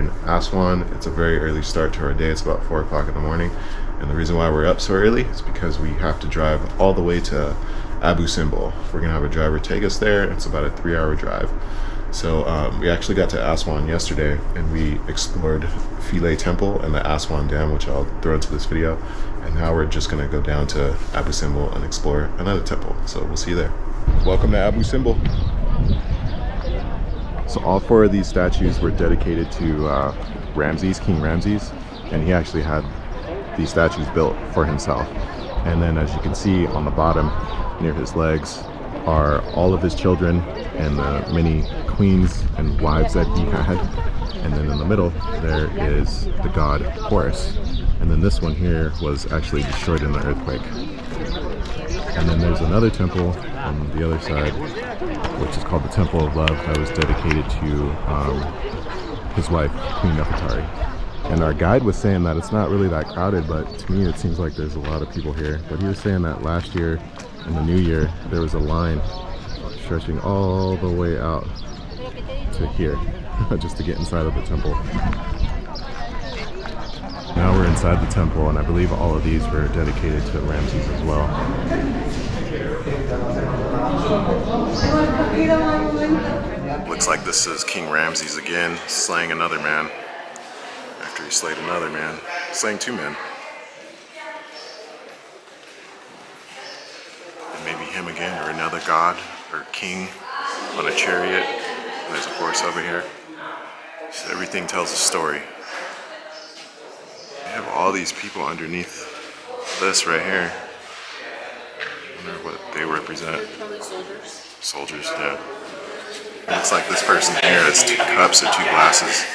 in Aswan. It's a very early start to our day. It's about 4 o'clock in the morning. And the reason why we're up so early is because we have to drive all the way to Abu Simbel. We're gonna have a driver take us there. It's about a 3-hour drive. So we actually got to Aswan yesterday and we explored Philae Temple and the Aswan Dam, which I'll throw into this video. And now we're just gonna go down to Abu Simbel and explore another temple. So we'll see you there. Welcome to Abu Simbel. So all 4 of these statues were dedicated to Ramses, King Ramses, and he actually had these statues built for himself. And then as you can see on the bottom near his legs are all of his children and the many queens and wives that he had. And then in the middle there is the god Horus. And then this one here was actually destroyed in the earthquake. And then there's another temple on the other side, which is called the Temple of Love, that was dedicated to his wife, Queen Nefertari. And our guide was saying that it's not really that crowded, but to me it seems like there's a lot of people here. But he was saying that last year in the new year, there was a line stretching all the way out to here, just to get inside of the temple. Now we're inside the temple, and I believe all of these were dedicated to Ramses as well. Looks like this is King Ramses again, slaying another man. After he slayed another man, slaying 2 men. And maybe him again, or another god, or king on a chariot. And there's a horse over here. So everything tells a story. We have all these people underneath this right here. I wonder what they represent. Probably soldiers. Soldiers, yeah. It looks like this person here has 2 cups or 2 glasses.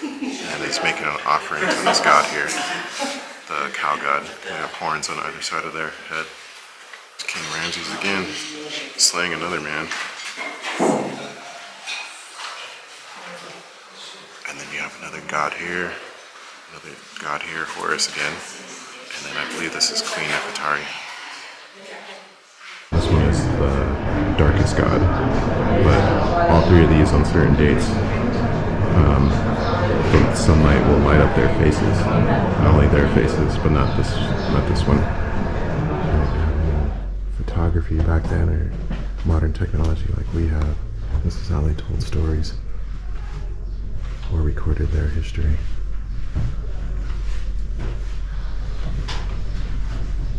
And he's making an offering to this god here, the cow god. They have horns on either side of their head. It's King Ramses again, slaying another man. And then you have another god here, Horus again. And then I believe this is Queen Nefertari. This one is the darkest god, but all 3 of these on certain dates, the sunlight will light up their faces. Not only their faces, but not this one. Photography back then, or modern technology like we have. This is how they told stories or recorded their history.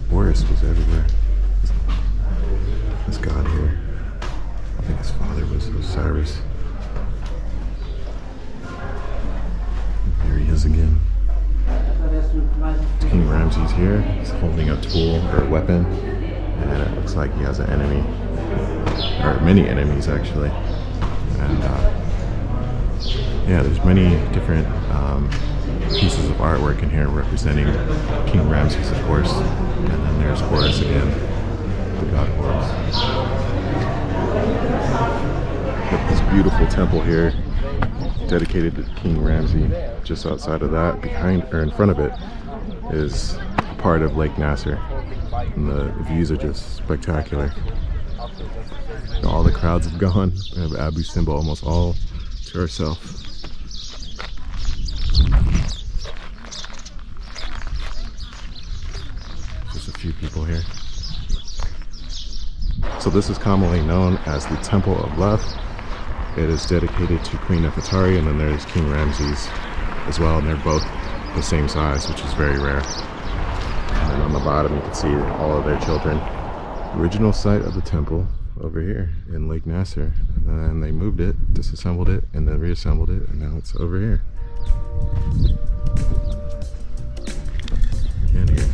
Horus was everywhere. This god here, I think his father was Osiris. There he is again. It's King Ramses here. He's holding a tool or a weapon, and it looks like he has an enemy, or many enemies actually. And yeah, there's many different pieces of artwork in here representing King Ramses, of course. And then there's Horus again, the god Horus. Got this beautiful temple here, dedicated to King Ramses. Just outside of that, behind or in front of it, is part of Lake Nasser, and the views are just spectacular. All the crowds have gone. We have Abu Simbel almost all to ourselves. Just a few people here. So this is commonly known as the Temple of Love. It is dedicated to Queen Nefertari, and then there's King Ramses as well, and they're both the same size, which is very rare. And then on the bottom you can see all of their children. Original site of the temple over here in Lake Nasser, and then they moved it, disassembled it, and then reassembled it, and now it's over here. And here.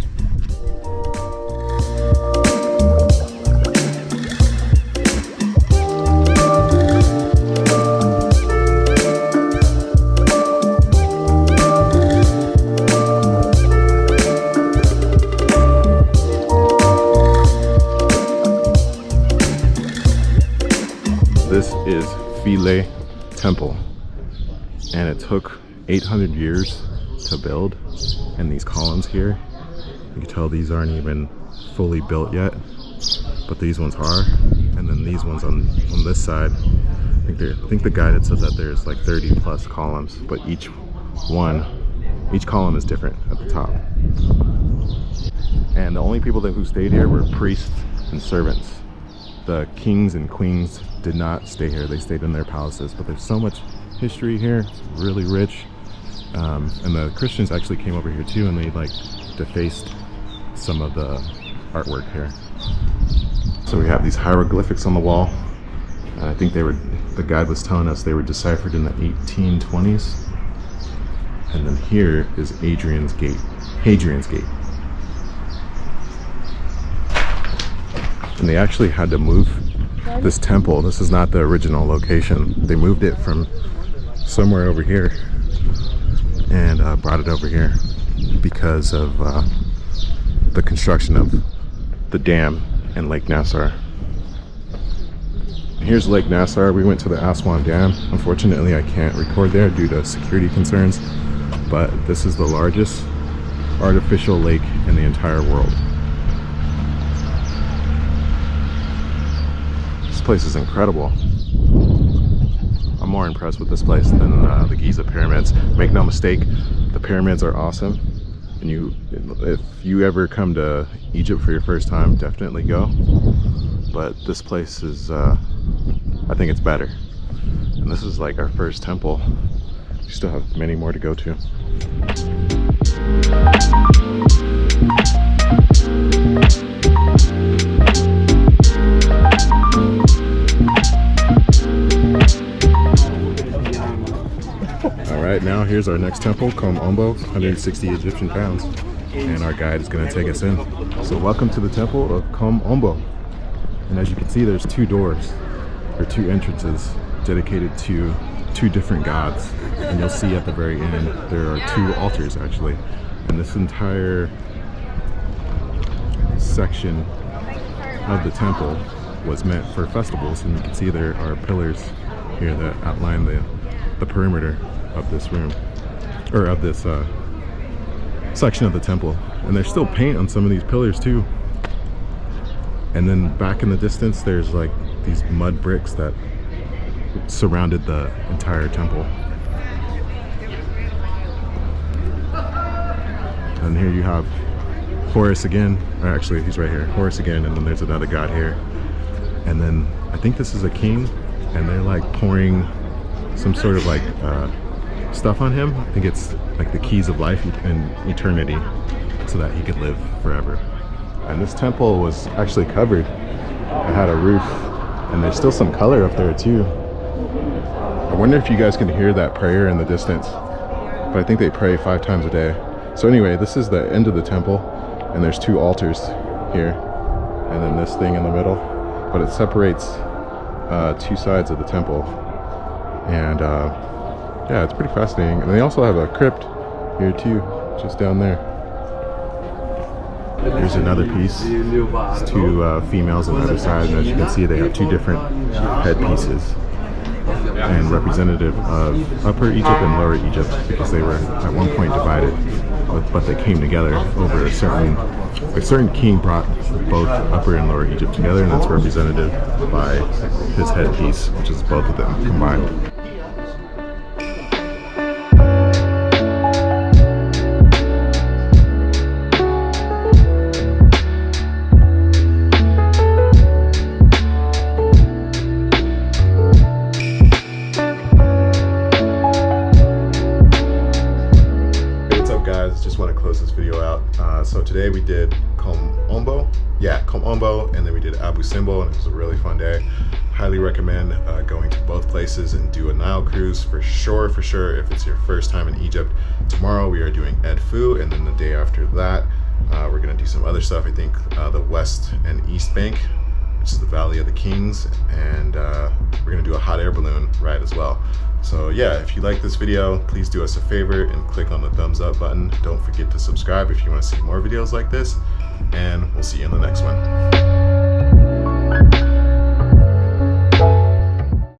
This is Philae Temple, and it took 800 years to build. And these columns here, you can tell these aren't even fully built yet, but these ones are. And then these ones on this side, I think the guide had said that there's like 30 plus columns, but each one. Each column is different at the top. And the only people who stayed here were priests and servants. The kings and queens did not stay here. They stayed in their palaces. But there's so much history here. It's really rich. And the Christians actually came over here too, and they like defaced some of the artwork here. So we have these hieroglyphics on the wall. And I think the guide was telling us they were deciphered in the 1820s. And then here is Hadrian's Gate. And they actually had to move this temple. This is not the original location. They moved it from somewhere over here and brought it over here because of the construction of the dam in Lake Nasser. Here's Lake Nasser. We went to the Aswan Dam. Unfortunately, I can't record there due to security concerns, but this is the largest artificial lake in the entire world. This place is incredible. I'm more impressed with this place than the Giza pyramids. Make no mistake, the pyramids are awesome. And if you ever come to Egypt for your first time, definitely go. But this place is, I think it's better. And this is like our first temple. We still have many more to go to. Alright, now here's our next temple, Kom Ombo, 160 Egyptian pounds. And our guide is going to take us in. So welcome to the temple of Kom Ombo. And as you can see, there's two doors, or two entrances dedicated to two different gods. And you'll see at the very end, there are two altars actually. And this entire section of the temple was meant for festivals. And you can see there are pillars here that outline the perimeter of this room, or of this section of the temple. And there's still paint on some of these pillars too. And then back in the distance, there's like these mud bricks that surrounded the entire temple. And here you have Horus again, or actually he's right here, Horus again, and then there's another god here. And then I think this is a king, and they're like pouring some sort of like stuff on him. I think it's like the keys of life and eternity, so that he could live forever. And this temple was actually covered. It had a roof, and there's still some color up there too. I wonder if you guys can hear that prayer in the distance, but I think they pray 5 times a day. So anyway, this is the end of the temple, and there's 2 altars here, and then this thing in the middle, but it separates 2 sides of the temple. And yeah, it's pretty fascinating. And they also have a crypt here too, just down there. Here's another piece. It's 2 females on the other side, and as you can see, they have 2 different headpieces, and representative of Upper Egypt and Lower Egypt, because they were at one point divided, but they came together over a certain king brought both Upper and Lower Egypt together, and that's representative by his headpiece, which is both of them combined. Just want to close this video out. So today we did Kom Ombo, and then we did Abu Simbel, and it was a really fun day. Highly recommend going to both places and do a Nile cruise for sure if it's your first time in Egypt. Tomorrow we are doing Edfu, and then the day after that we're going to do some other stuff. I think the West and East Bank, which is the Valley of the Kings, and we're going to do a hot air balloon ride as well. So yeah, if you like this video, please do us a favor and click on the thumbs up button. Don't forget to subscribe if you want to see more videos like this, and we'll see you in the next one.